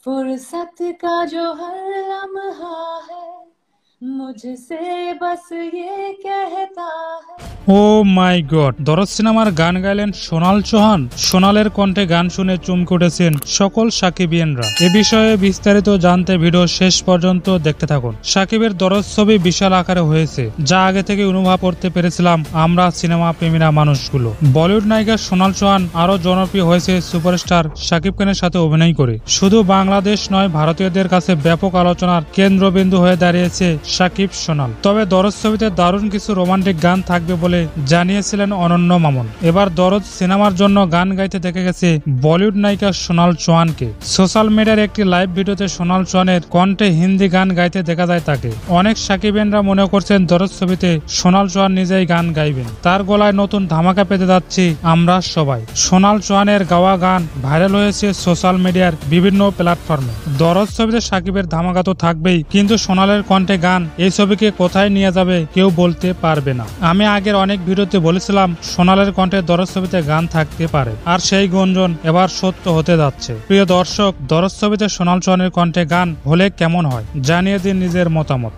फुर्सत का जो हर लम्हा है मुझसे बस ये कहता है। ও মাই গড, দরদ সিনেমার গান গাইলেন সোনাল চৌহান। সোনালের কণ্ঠে গান শুনে চমকে উঠেছেন সকল সাকিবিয়ানরা। এ বিষয়ে বিস্তারিত জানতে ভিডিও শেষ পর্যন্ত দেখতে থাকুন। সাকিবের দরদ ছবি বিশাল আকারে হয়েছে, যা আগে থেকে অনুভব করতে পেরেছিলাম আমরা সিনেমা প্রেমীরা মানুষগুলো। বলিউড নায়িকা সোনাল চৌহান আরো জনপ্রিয় হয়েছে সুপারস্টার সাকিব খানের সাথে অভিনয় করে। শুধু বাংলাদেশ নয়, ভারতীয়দের কাছে ব্যাপক আলোচনার কেন্দ্রবিন্দু হয়ে দাঁড়িয়েছে সাকিব সোনাল। তবে দরদ ছবিতে দারুণ কিছু রোমান্টিক গান থাকবে বলে জানিয়েছিলেন অনন্য মামুন। এবার দরদ সিনেমার জন্য গান গাইতে দেখা গেছে বলিউড নায়িকা সোনাল চৌহানকে। সোশ্যাল মিডিয়ার একটি লাইভ ভিডিওতে সোনাল চৌহানের কণ্ঠে হিন্দি গান গাইতে দেখা যায় তাকে। অনেক সাকিবিয়ানরা মনে করছেন দরদ ছবিতে সোনাল চৌহান নিজেই গান গাইবেন। তার গলায় নতুন ধামাকা পেতে যাচ্ছি আমরা সবাই। সোনাল চৌহানের গাওয়া গান ভাইরাল হয়েছে সোশ্যাল মিডিয়ার বিভিন্ন প্ল্যাটফর্মে। দরদ ছবিতে সাকিবের ধামাকা তো থাকবেই, কিন্তু সোনালের কণ্ঠে গান এই ছবিকে কোথায় নিয়ে যাবে কেউ বলতে পারবে না। আমি আগের অনেক ভিডিওতে বলেছিলাম সোনালের কণ্ঠে দরদ ছবিতে গান থাকতে পারে, আর সেই গুঞ্জন এবার সত্য হতে যাচ্ছে। প্রিয় দর্শক, দরদ ছবিতে সোনাল চৌহানের কণ্ঠে গান হলে কেমন হয় জানিয়ে দিন নিজের মতামত।